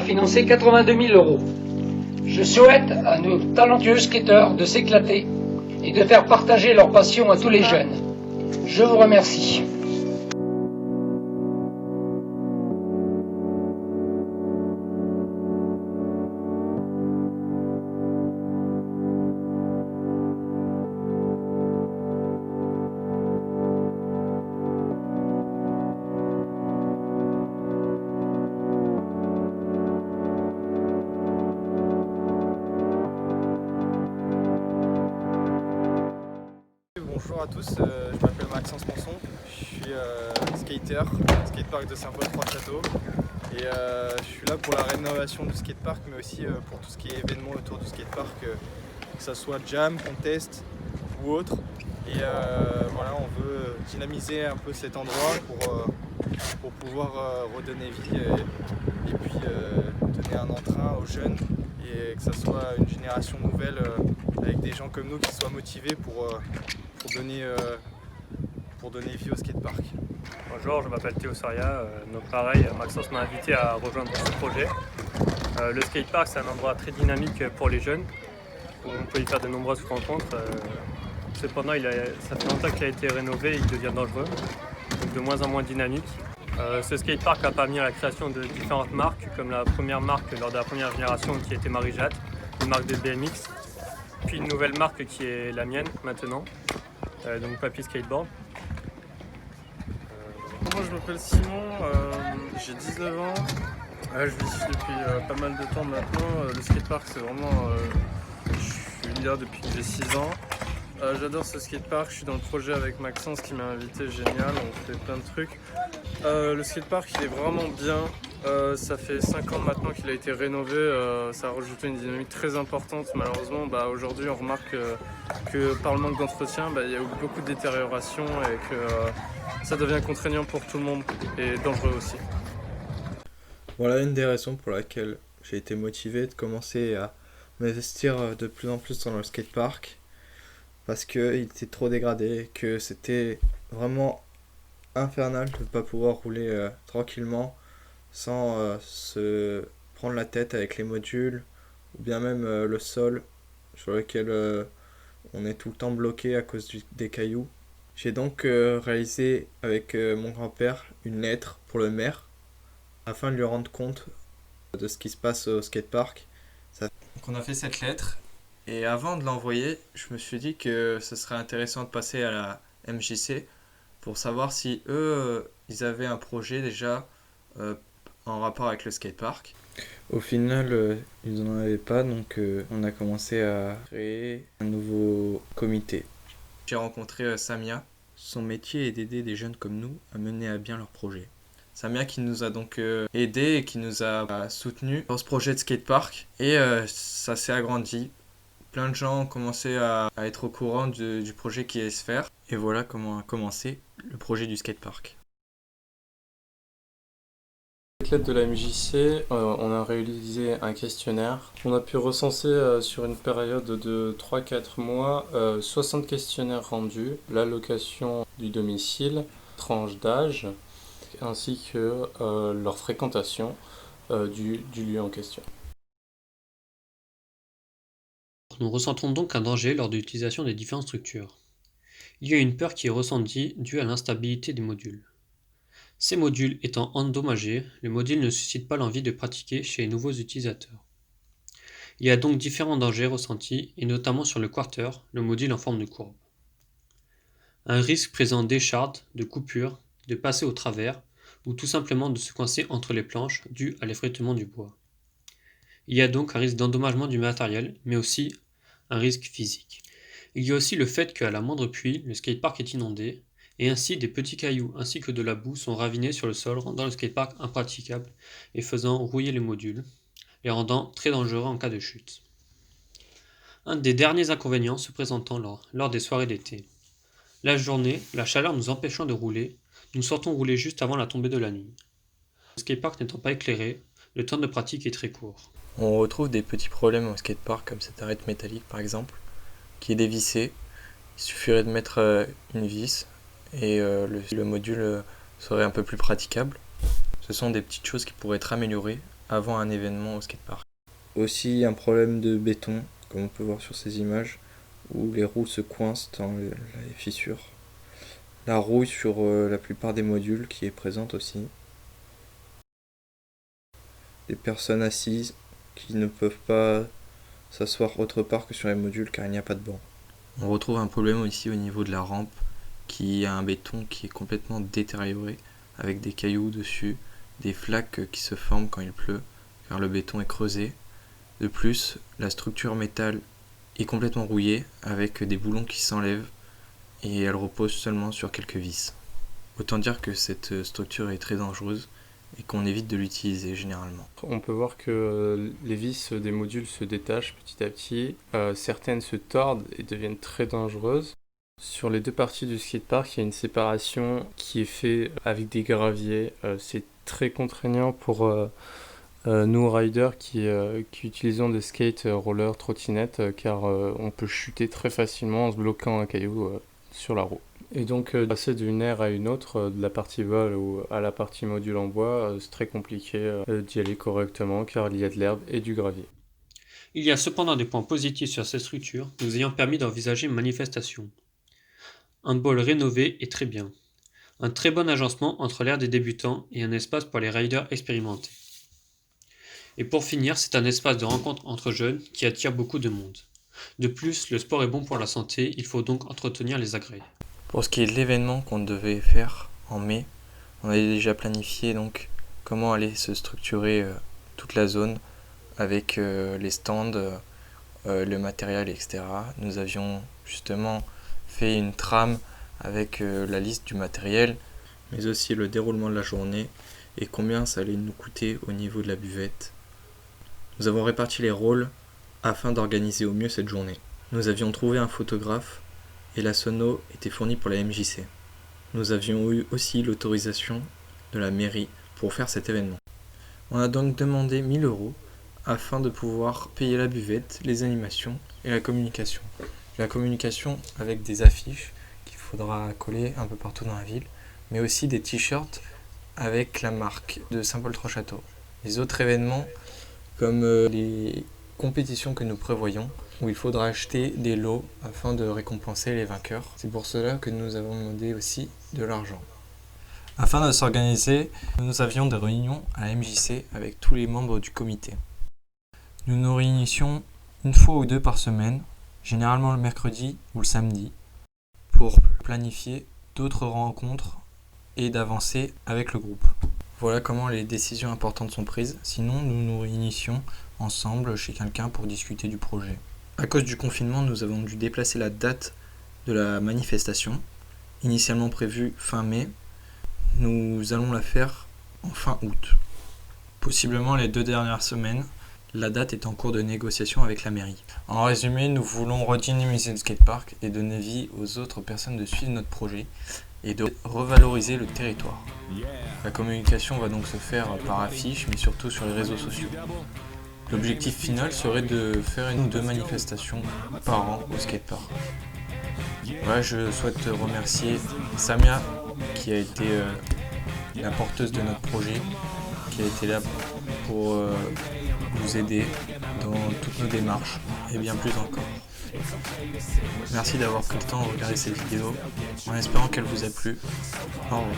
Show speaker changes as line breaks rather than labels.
financé 82 000 euros. Je souhaite à nos talentueux skateurs de s'éclater et de faire partager leur passion à tous les jeunes. Je vous remercie.
Bonjour à tous, je m'appelle Maxence Monson, je suis skater, skatepark de Saint-Paul Trois-Châteaux et je suis là pour la rénovation du skatepark mais aussi pour tout ce qui est événements autour du skatepark, que ce soit jam, contest ou autre. Et voilà, on veut dynamiser un peu cet endroit pour pouvoir redonner vie et puis donner un entrain aux jeunes et que ça soit une génération nouvelle avec des gens comme nous qui soient motivés pour donner vie au skatepark.
Bonjour, je m'appelle Théo Soria, donc pareil, Maxence m'a invité à rejoindre ce projet. Le skatepark, c'est un endroit très dynamique pour les jeunes, où on peut y faire de nombreuses rencontres. Cependant, ça fait longtemps qu'il a été rénové et il devient dangereux, donc de moins en moins dynamique. Ce skatepark a permis à la création de différentes marques, comme la première marque lors de la première génération qui était Marie-Jade, une marque de BMX, puis une nouvelle marque qui est la mienne maintenant, donc Papy Skateboard.
Moi je m'appelle Simon, j'ai 19 ans, je vis ici depuis pas mal de temps maintenant. Le skatepark c'est vraiment, je suis là depuis que j'ai 6 ans. J'adore ce skatepark, je suis dans le projet avec Maxence qui m'a invité, génial, on fait plein de trucs. Le skatepark il est vraiment bien, ça fait 5 ans maintenant qu'il a été rénové, ça a rajouté une dynamique très importante. Malheureusement aujourd'hui on remarque que par le manque d'entretien il y a eu beaucoup de détérioration et que ça devient contraignant pour tout le monde et dangereux aussi.
Voilà une des raisons pour laquelle j'ai été motivé de commencer à m'investir de plus en plus dans le skatepark, parce qu'il était trop dégradé, que c'était vraiment infernal de ne pas pouvoir rouler tranquillement sans se prendre la tête avec les modules ou bien même le sol sur lequel on est tout le temps bloqué à cause des cailloux. J'ai donc réalisé avec mon grand-père une lettre pour le maire afin de lui rendre compte de ce qui se passe au skatepark. Donc on a fait cette lettre et avant de l'envoyer, je me suis dit que ce serait intéressant de passer à la MJC pour savoir si eux, ils avaient un projet déjà en rapport avec le skatepark. Au final, ils n'en avaient pas, donc on a commencé à créer un nouveau comité. J'ai rencontré Samia. Son métier est d'aider des jeunes comme nous à mener à bien leur projet. Samia qui nous a donc aidés et qui nous a soutenus dans ce projet de skatepark. Et ça s'est agrandi. Plein de gens ont commencé à être au courant du projet qui allait se faire. Et voilà comment a commencé le projet du skatepark.
Avec l'aide de la MJC, on a réalisé un questionnaire. On a pu recenser sur une période de 3-4 mois 60 questionnaires rendus, l'allocation du domicile, tranche d'âge, ainsi que leur fréquentation du lieu en question.
Nous ressentons donc un danger lors de l'utilisation des différentes structures. Il y a une peur qui est ressentie due à l'instabilité des modules. Ces modules étant endommagés, le module ne suscite pas l'envie de pratiquer chez les nouveaux utilisateurs. Il y a donc différents dangers ressentis, et notamment sur le quarter, le module en forme de courbe. Un risque présent d'écharde, de coupure, de passer au travers, ou tout simplement de se coincer entre les planches dû à l'effritement du bois. Il y a donc un risque d'endommagement du matériel, mais aussi un risque physique. Il y a aussi le fait qu'à la moindre pluie, le skatepark est inondé, et ainsi des petits cailloux ainsi que de la boue sont ravinés sur le sol, rendant le skatepark impraticable et faisant rouiller les modules, les rendant très dangereux en cas de chute. Un des derniers inconvénients se présentant lors des soirées d'été. La journée, la chaleur nous empêchant de rouler, nous sortons rouler juste avant la tombée de la nuit. Le skatepark n'étant pas éclairé, le temps de pratique est très court.
On retrouve des petits problèmes au skatepark comme cette arête métallique par exemple, qui est dévissée. Il suffirait de mettre une vis et le module serait un peu plus praticable. Ce sont des petites choses qui pourraient être améliorées avant un événement au skatepark. Aussi un problème de béton, comme on peut voir sur ces images, où les roues se coincent dans les fissures. La rouille sur la plupart des modules qui est présente aussi. Des personnes assises qui ne peuvent pas s'asseoir autre part que sur les modules car il n'y a pas de banc. On retrouve un problème aussi au niveau de la rampe qui a un béton qui est complètement détérioré avec des cailloux dessus, des flaques qui se forment quand il pleut car le béton est creusé. De plus, la structure métal est complètement rouillée avec des boulons qui s'enlèvent et elle repose seulement sur quelques vis. Autant dire que cette structure est très dangereuse et qu'on évite de l'utiliser généralement.
On peut voir que les vis des modules se détachent petit à petit, certaines se tordent et deviennent très dangereuses. Sur les deux parties du skatepark, il y a une séparation qui est faite avec des graviers. C'est très contraignant pour nous riders qui utilisons des skates, rollers, trottinettes, car on peut chuter très facilement en se bloquant un caillou sur la roue. Et donc passer d'une aire à une autre, de la partie vol ou à la partie module en bois, c'est très compliqué d'y aller correctement car il y a de l'herbe et du gravier.
Il y a cependant des points positifs sur cette structure, nous ayant permis d'envisager une manifestation. Un bol rénové est très bien. Un très bon agencement entre l'aire des débutants et un espace pour les riders expérimentés. Et pour finir, c'est un espace de rencontre entre jeunes qui attire beaucoup de monde. De plus, le sport est bon pour la santé, il faut donc entretenir les agrès.
Pour ce qui est de l'événement qu'on devait faire en mai, on avait déjà planifié donc comment allait se structurer toute la zone avec les stands, le matériel, etc. Nous avions justement fait une trame avec la liste du matériel, mais aussi le déroulement de la journée et combien ça allait nous coûter au niveau de la buvette. Nous avons réparti les rôles afin d'organiser au mieux cette journée. Nous avions trouvé un photographe et la sono était fournie pour la MJC. Nous avions eu aussi l'autorisation de la mairie pour faire cet événement. On a donc demandé 1 000 € afin de pouvoir payer la buvette, les animations et la communication. La communication avec des affiches qu'il faudra coller un peu partout dans la ville, mais aussi des t-shirts avec la marque de Saint-Paul-Trois-Châteaux. Les autres événements, comme les compétitions que nous prévoyons, où il faudra acheter des lots afin de récompenser les vainqueurs. C'est pour cela que nous avons demandé aussi de l'argent. Afin de s'organiser, nous avions des réunions à la MJC avec tous les membres du comité. Nous nous réunissions une fois ou deux par semaine, généralement le mercredi ou le samedi, pour planifier d'autres rencontres et d'avancer avec le groupe. Voilà comment les décisions importantes sont prises, sinon nous nous réunissions ensemble chez quelqu'un pour discuter du projet. À cause du confinement, nous avons dû déplacer la date de la manifestation, initialement prévue fin mai. Nous allons la faire en fin août. Possiblement les 2 dernières semaines, la date est en cours de négociation avec la mairie. En résumé, nous voulons redynamiser le skatepark et donner vie aux autres personnes de suivre notre projet et de revaloriser le territoire. La communication va donc se faire par affiche, mais surtout sur les réseaux sociaux. L'objectif final serait de faire 1 ou 2 manifestations par an au skatepark. Voilà, je souhaite remercier Samia qui a été la porteuse de notre projet, qui a été là pour nous aider dans toutes nos démarches et bien plus encore. Merci d'avoir pris le temps de regarder cette vidéo en espérant qu'elle vous a plu. Au revoir.